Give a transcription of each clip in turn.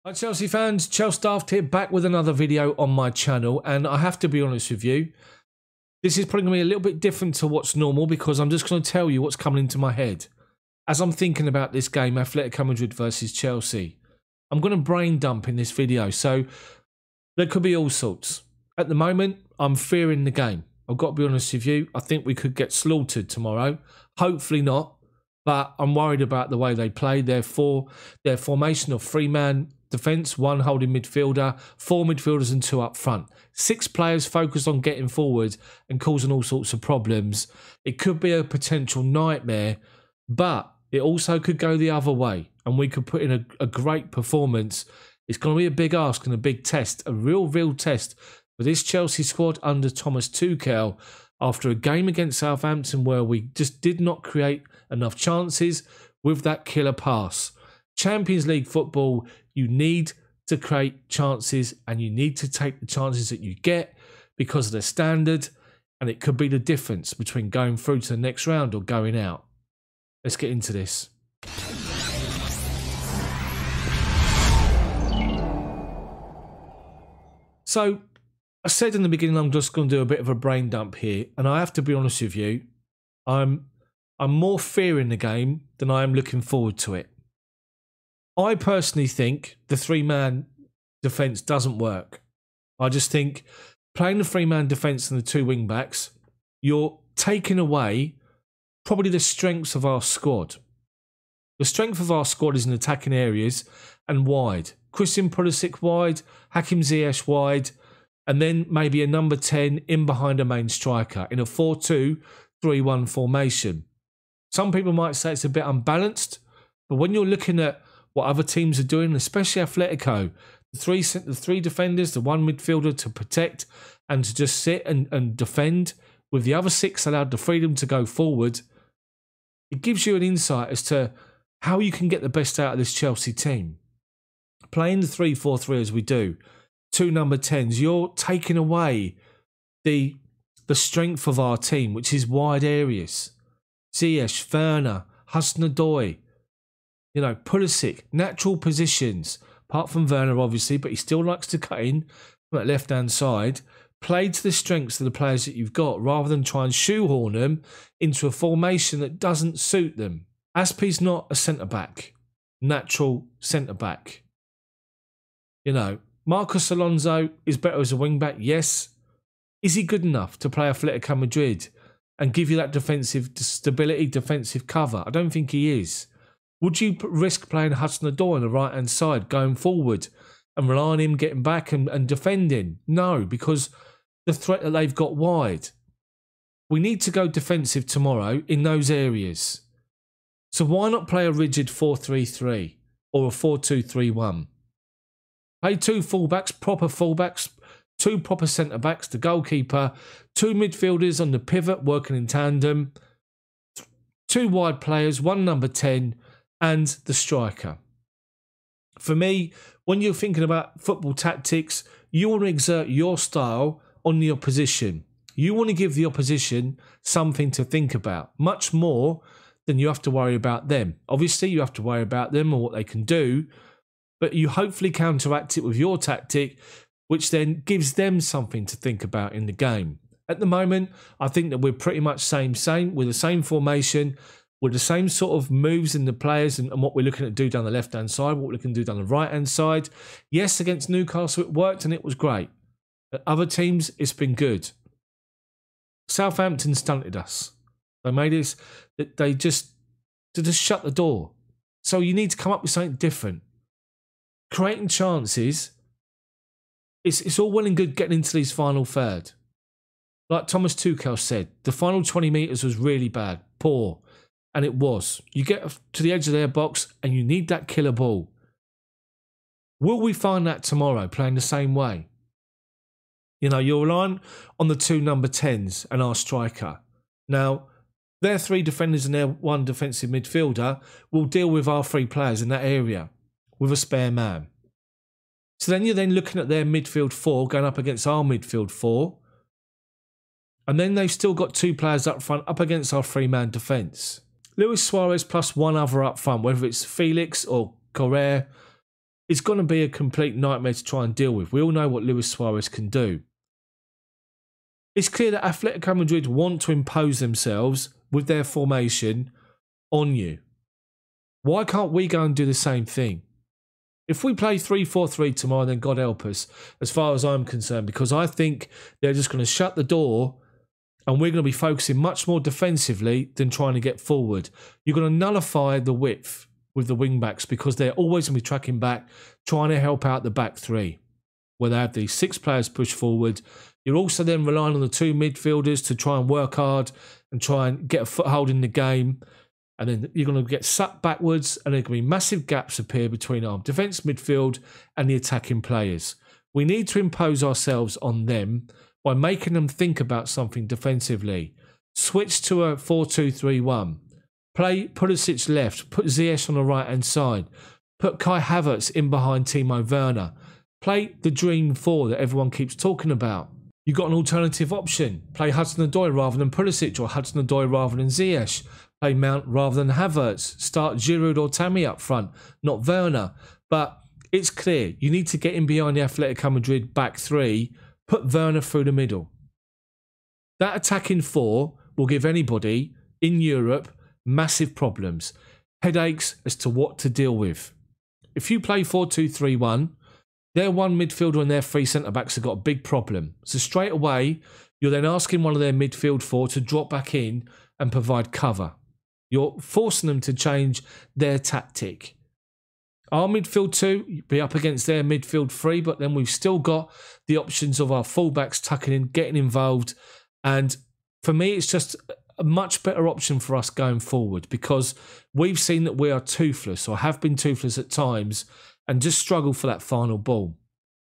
Hi Chelsea fans, Chels Daft here, back with another video on my channel, and I have to be honest with you, this is probably going to be a little bit different to what's normal because I'm just going to tell you what's coming into my head. As I'm thinking about this game, Atletico Madrid versus Chelsea, I'm going to brain dump in this video, so there could be all sorts. At the moment, I'm fearing the game. I've got to be honest with you, I think we could get slaughtered tomorrow. Hopefully not, but I'm worried about the way they play. Their formation of three-man defence, one holding midfielder, four midfielders and two up front. 6 players focused on getting forward and causing all sorts of problems. It could be a potential nightmare, but it also could go the other way and we could put in a great performance. It's going to be a big ask and a big test, a real test for this Chelsea squad under Thomas Tuchel after a game against Southampton where we just did not create enough chances with that killer pass. Champions League football, you need to create chances and you need to take the chances that you get because of the standard, and it could be the difference between going through to the next round or going out. Let's get into this. So, I said in the beginning I'm just going to do a bit of a brain dump here, and I have to be honest with you, I'm more fearing the game than I am looking forward to it. I personally think the three-man defence doesn't work. I just think playing the three-man defence and the two wing-backs, you're taking away probably the strengths of our squad. The strength of our squad is in attacking areas and wide. Christian Pulisic wide, Hakim Ziyech wide, and then maybe a number 10 in behind a main striker in a 4-2-3-1 formation. Some people might say it's a bit unbalanced, but when you're looking at what other teams are doing, especially Atletico, the three defenders, the one midfielder to protect and to just sit and defend, with the other 6 allowed the freedom to go forward, it gives you an insight as to how you can get the best out of this Chelsea team. Playing the 3-4-3 as we do, 2 number 10s, you're taking away the strength of our team, which is wide areas. Ziyech, Werner, Hudson-Odoi, you know, Pulisic, natural positions, apart from Werner obviously, but he still likes to cut in from that left-hand side. Play to the strengths of the players that you've got rather than try and shoehorn them into a formation that doesn't suit them. Aspie's not a centre-back, natural centre-back. You know, Marcos Alonso is better as a wing-back, yes. Is he good enough to play Atletico Madrid and give you that defensive stability, defensive cover? I don't think he is. Would you risk playing Hudson-Odoi on the right-hand side, going forward and rely on him getting back and defending? No, because the threat that they've got wide. We need to go defensive tomorrow in those areas. So why not play a rigid 4-3-3 or a 4-2-3-1? Play 2 fullbacks, proper fullbacks, 2 proper centre-backs, the goalkeeper, 2 midfielders on the pivot working in tandem, 2 wide players, 1 number 10, and the striker. For me, when you're thinking about football tactics, you want to exert your style on the opposition. You want to give the opposition something to think about, much more than you have to worry about them. Obviously, you have to worry about them and what they can do, but you hopefully counteract it with your tactic, which then gives them something to think about in the game. At the moment, I think that we're pretty much same with the same formation, with the same sort of moves in the players and what we're looking to do down the left-hand side, what we're looking to do down the right-hand side. Yes, against Newcastle it worked and it was great. At other teams, it's been good. Southampton stunted us. They made us, they just shut the door. So you need to come up with something different. Creating chances, it's all well and good getting into these final third. Like Thomas Tuchel said, the final 20 metres was really bad, poor. And it was. You get to the edge of their box and you need that killer ball. Will we find that tomorrow playing the same way? You know, you're relying on the 2 number 10s and our striker. Now, their 3 defenders and their 1 defensive midfielder will deal with our 3 players in that area with a spare man. So then you're looking at their midfield 4 going up against our midfield 4. And then they've still got 2 players up front up against our 3-man defence. Luis Suarez plus 1 other up front, whether it's Felix or Correa, is going to be a complete nightmare to try and deal with. We all know what Luis Suarez can do. It's clear that Atletico Madrid want to impose themselves with their formation on you. Why can't we go and do the same thing? If we play 3-4-3 tomorrow, then God help us, as far as I'm concerned, because I think they're just going to shut the door and we're going to be focusing much more defensively than trying to get forward. You're going to nullify the width with the wing-backs because they're always going to be tracking back, trying to help out the back three, where they have these 6 players push forward. You're also then relying on the 2 midfielders to try and work hard and try and get a foothold in the game. And then you're going to get sucked backwards and there are going to be massive gaps appear between our defence, midfield and the attacking players. We need to impose ourselves on them by making them think about something defensively. Switch to a 4-2-3-1. Play Pulisic left. Put Ziyech on the right-hand side. Put Kai Havertz in behind Timo Werner. Play the Dream 4 that everyone keeps talking about. You've got an alternative option. Play Hudson-Odoi rather than Pulisic or Hudson-Odoi rather than Ziyech. Play Mount rather than Havertz. Start Giroud or Tammy up front, not Werner. But it's clear you need to get in behind the Atletico Madrid back 3. Put Werner through the middle. That attacking 4 will give anybody in Europe massive problems. Headaches as to what to deal with. If you play 4-2-3-1, their 1 midfielder and their 3 centre-backs have got a big problem. So straight away, you're then asking one of their midfield 4 to drop back in and provide cover. You're forcing them to change their tactic. Our midfield 2 be up against their midfield 3, but then we've still got the options of our fullbacks tucking in, getting involved. And for me, it's just a much better option for us going forward because we've seen that we are toothless or have been toothless at times and just struggle for that final ball.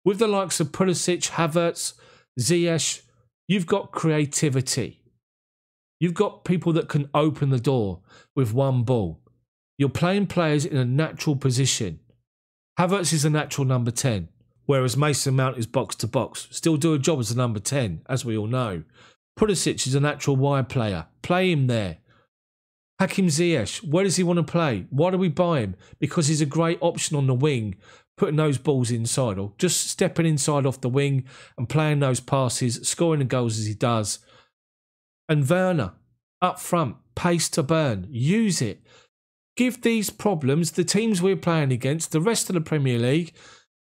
With the likes of Pulisic, Havertz, Ziyech, you've got creativity. You've got people that can open the door with one ball. You're playing players in a natural position. Havertz is a natural number 10, whereas Mason Mount is box to box. Still do a job as a number 10, as we all know. Pulisic is a natural wide player. Play him there. Hakim Ziyech, where does he want to play? Why do we buy him? Because he's a great option on the wing, putting those balls inside or just stepping inside off the wing and playing those passes, scoring the goals as he does. And Werner, up front, pace to burn. Use it. Give these problems, the teams we're playing against, the rest of the Premier League,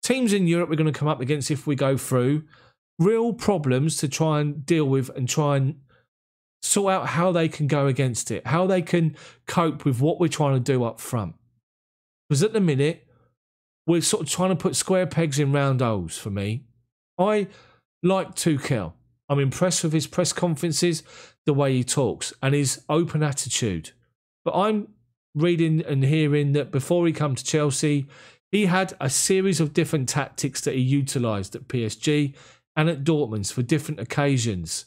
teams in Europe we're going to come up against if we go through, real problems to try and deal with and try and sort out how they can go against it, how they can cope with what we're trying to do up front. Because at the minute, we're sort of trying to put square pegs in round holes for me. I like Tuchel. I'm impressed with his press conferences, the way he talks, and his open attitude. But I'm reading and hearing that before he came to Chelsea, he had a series of different tactics that he utilised at PSG and at Dortmund for different occasions.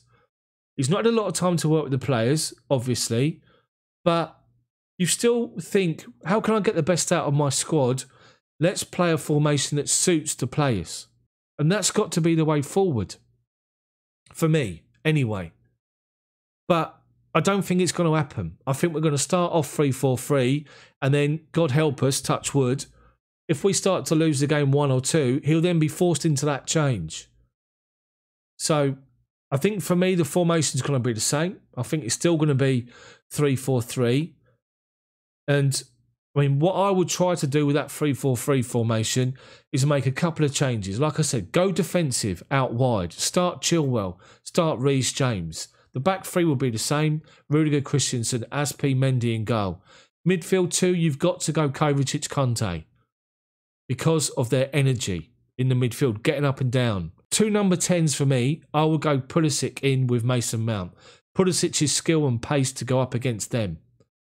He's not had a lot of time to work with the players, obviously, but you still think, how can I get the best out of my squad? Let's play a formation that suits the players. And that's got to be the way forward. For me, anyway. But I don't think it's going to happen. I think we're going to start off 3-4-3 and then, God help us, touch wood, if we start to lose the game 1 or 2, he'll then be forced into that change. So I think for me, the formation is going to be the same. I think it's still going to be 3-4-3. And I mean, what I would try to do with that 3-4-3 formation is make a couple of changes. Like I said, go defensive out wide. Start Chilwell. Start Reece James. The back 3 will be the same. Rudiger, Christensen, Aspi, Mendy in goal. Midfield 2, you've got to go Kovacic, Conte because of their energy in the midfield, getting up and down. 2 number 10s for me, I will go Pulisic in with Mason Mount. Pulisic's skill and pace to go up against them.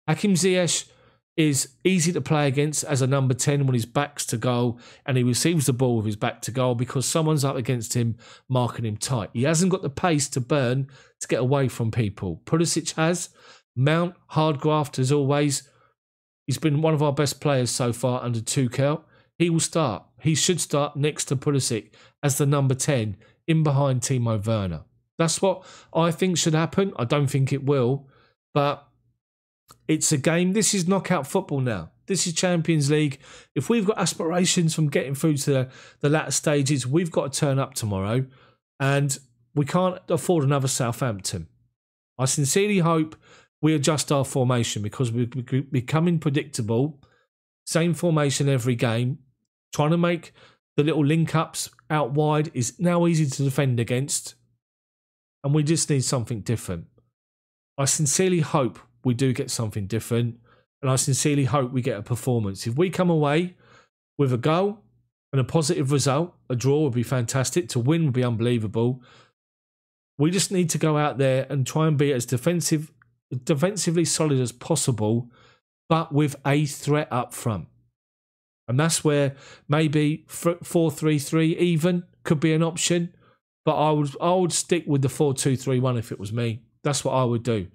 Hakim Ziyech is easy to play against as a number 10 when his back's to goal and he receives the ball with his back to goal because someone's up against him, marking him tight. He hasn't got the pace to burn to get away from people. Pulisic has. Mount, hard graft as always. He's been one of our best players so far under Tuchel. He will start. He should start next to Pulisic as the number 10 in behind Timo Werner. That's what I think should happen. I don't think it will, but It's a game. This is knockout football now. This is Champions League. If we've got aspirations from getting through to the latter stages, we've got to turn up tomorrow, and we can't afford another Southampton. I sincerely hope we adjust our formation because we're becoming predictable. Same formation every game. Trying to make the little link-ups out wide is now easy to defend against, and we just need something different. I sincerely hope we do get something different, and I sincerely hope we get a performance. If we come away with a goal and a positive result, a draw would be fantastic. To win would be unbelievable. We just need to go out there and try and be as defensively solid as possible, but with a threat up front. And that's where maybe 4-3-3 even could be an option. But I would stick with the 4-2-3-1 if it was me. That's what I would do.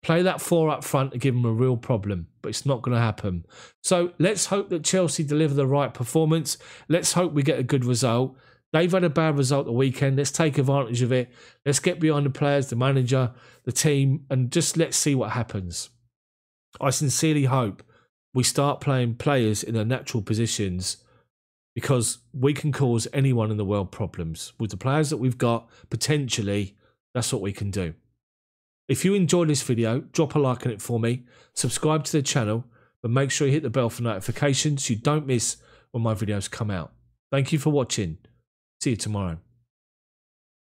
Play that 4 up front to give them a real problem, but it's not going to happen. So let's hope that Chelsea deliver the right performance. Let's hope we get a good result. They've had a bad result the weekend. Let's take advantage of it. Let's get behind the players, the manager, the team, and just let's see what happens. I sincerely hope we start playing players in their natural positions, because we can cause anyone in the world problems. With the players that we've got, potentially, that's what we can do. If you enjoyed this video, drop a like on it for me, subscribe to the channel, but make sure you hit the bell for notifications so you don't miss when my videos come out. Thank you for watching. See you tomorrow.